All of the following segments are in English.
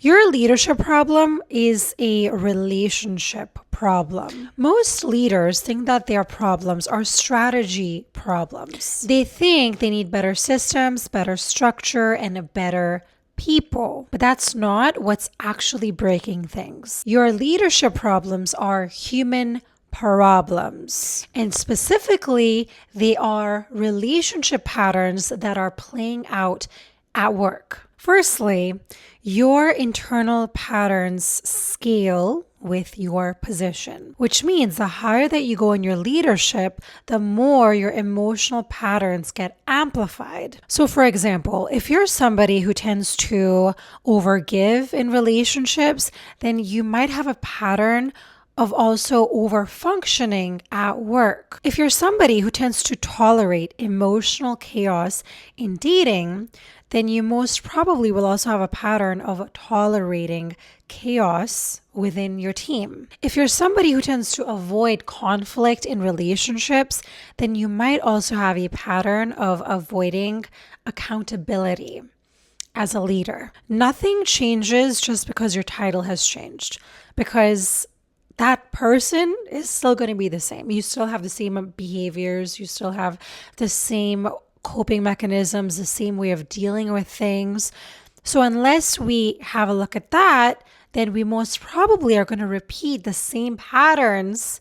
Your leadership problem is a relationship problem. Most leaders think that their problems are strategy problems. They think they need better systems, better structure, and a better people. But that's not what's actually breaking things. Your leadership problems are human problems. And specifically, they are relationship patterns that are playing out at work. Firstly, your internal patterns scale with your position, which means the higher that you go in your leadership, the more your emotional patterns get amplified. So, for example, if you're somebody who tends to overgive in relationships, then you might have a pattern of also over functioning at work. If you're somebody who tends to tolerate emotional chaos in dating, then you most probably will also have a pattern of tolerating chaos within your team. If you're somebody who tends to avoid conflict in relationships, then you might also have a pattern of avoiding accountability as a leader. Nothing changes just because your title has changed, because that person is still going to be the same. You still have the same behaviors, you still have the same coping mechanisms, the same way of dealing with things. So unless we have a look at that, then we most probably are going to repeat the same patterns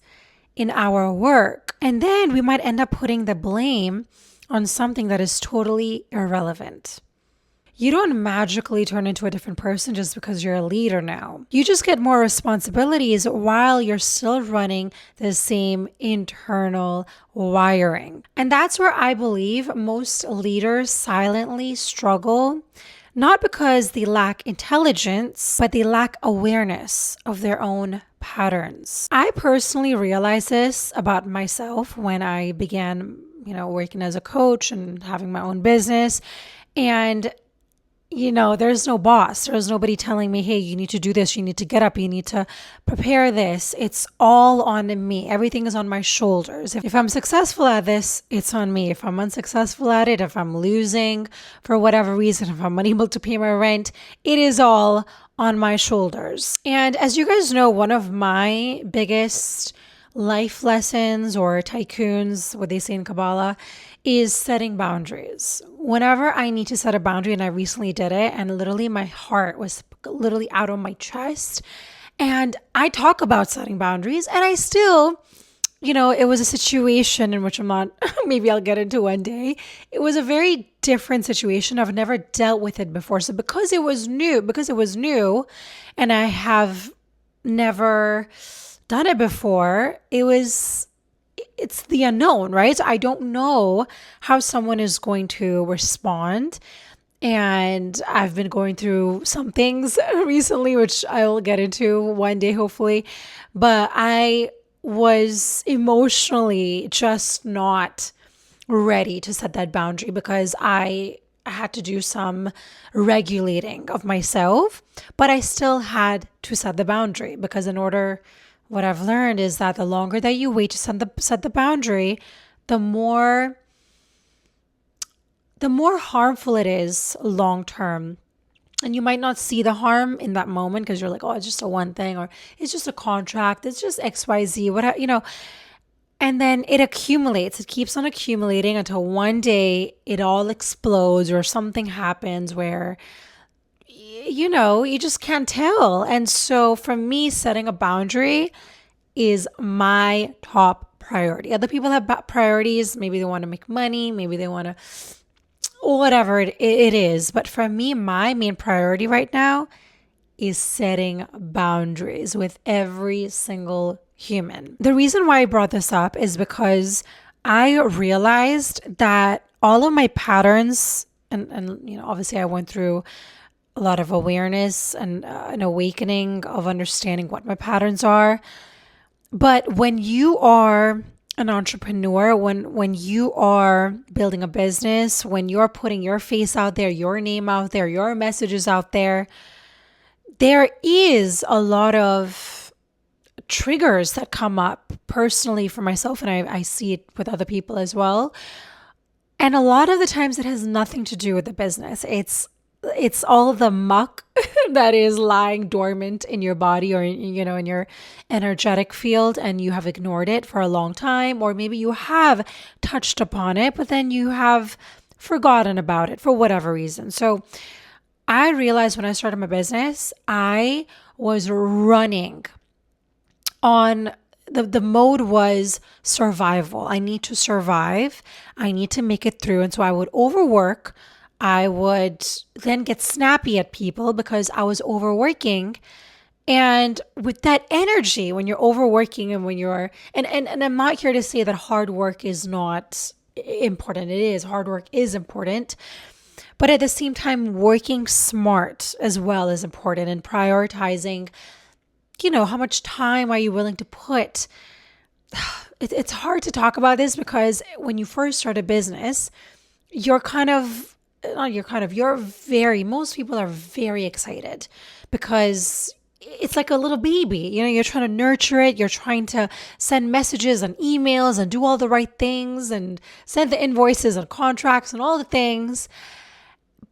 in our work. And then we might end up putting the blame on something that is totally irrelevant. You don't magically turn into a different person just because you're a leader now. You just get more responsibilities while you're still running the same internal wiring. And that's where I believe most leaders silently struggle, not because they lack intelligence, but they lack awareness of their own patterns. I personally realized this about myself when I began, working as a coach and having my own business. And there's no boss. There's nobody telling me, hey, you need to do this. You need to get up. You need to prepare this. It's all on me. Everything is on my shoulders. If I'm successful at this, it's on me. If I'm unsuccessful at it, if I'm losing for whatever reason, if I'm unable to pay my rent, it is all on my shoulders. And as you guys know, one of my biggest life lessons or tycoons, what they say in Kabbalah, is setting boundaries. Whenever I need to set a boundary, and I recently did it, and literally my heart was literally out of my chest. And I talk about setting boundaries, and I still, it was a situation in which I'm not, maybe I'll get into one day. It was a very different situation. I've never dealt with it before. So because it was new, and I have never done it before, it's the unknown, right? So I don't know how someone is going to respond. And I've been going through some things recently, which I will get into one day, hopefully. But I was emotionally just not ready to set that boundary because I had to do some regulating of myself, but I still had to set the boundary because what I've learned is that the longer that you wait to set the boundary, the more harmful it is long term. And you might not see the harm in that moment because you're like, oh, it's just a one thing, or it's just a contract, it's just XYZ, And then it accumulates. It keeps on accumulating until one day it all explodes or something happens where you just can't tell. And so for me, setting a boundary is my top priority. Other people have priorities. Maybe they want to make money. Maybe they want to, whatever it is. But for me, my main priority right now is setting boundaries with every single human. The reason why I brought this up is because I realized that all of my patterns, and obviously I went through a lot of awareness and an awakening of understanding what my patterns are. But when you are an entrepreneur, when you are building a business, when you're putting your face out there, your name out there, your messages out there, there is a lot of triggers that come up personally for myself, and I see it with other people as well. And a lot of the times it has nothing to do with the business. It's it's all the muck that is lying dormant in your body or in your energetic field, and you have ignored it for a long time, or maybe you have touched upon it but then you have forgotten about it for whatever reason. So I realized when I started my business, I was running on the mode was survival. I need to survive. I need to make it through. And so I would overwork. I would then get snappy at people because I was overworking. And with that energy, when you're overworking and when and I'm not here to say that hard work is not important. It is. Hard work is important. But at the same time, working smart as well is important, and prioritizing, how much time are you willing to put? It's hard to talk about this because when you first start a business, most people are very excited because it's like a little baby. You're trying to nurture it. You're trying to send messages and emails and do all the right things and send the invoices and contracts and all the things.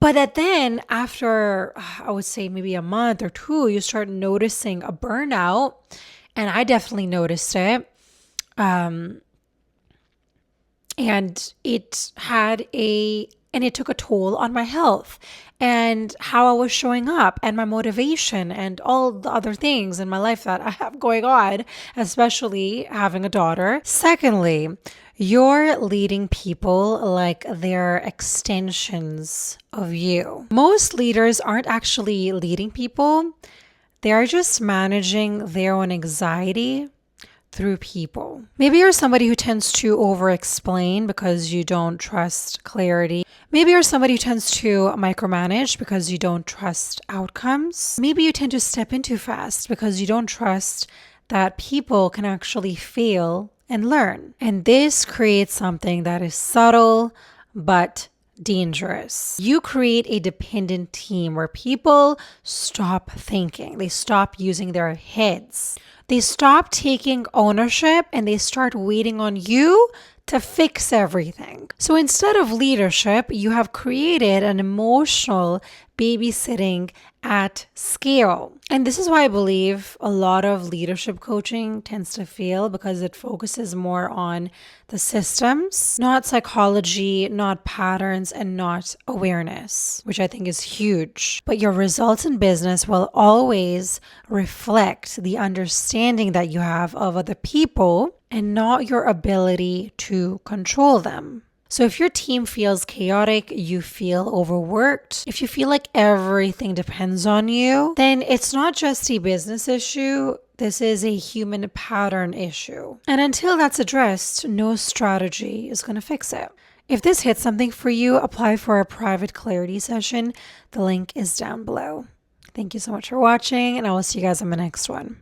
But then after, I would say maybe a month or two, you start noticing a burnout. And I definitely noticed it. And it took a toll on my health and how I was showing up and my motivation and all the other things in my life that I have going on, especially having a daughter. Secondly, you're leading people like they're extensions of you. Most leaders aren't actually leading people. They're just managing their own anxiety through people. Maybe you're somebody who tends to over-explain because you don't trust clarity. Maybe you're somebody who tends to micromanage because you don't trust outcomes. Maybe you tend to step in too fast because you don't trust that people can actually fail and learn. And this creates something that is subtle but dangerous. You create a dependent team where people stop thinking. They stop using their heads. They stop taking ownership and they start waiting on you to fix everything. So instead of leadership, you have created an emotional babysitting at scale. And this is why I believe a lot of leadership coaching tends to fail, because it focuses more on the systems, not psychology, not patterns, and not awareness, which I think is huge. But your results in business will always reflect the understanding that you have of other people and not your ability to control them. So if your team feels chaotic, you feel overworked, if you feel like everything depends on you, then it's not just a business issue. This is a human pattern issue. And until that's addressed, no strategy is going to fix it. If this hits something for you, apply for a private clarity session. The link is down below. Thank you so much for watching, and I will see you guys on the next one.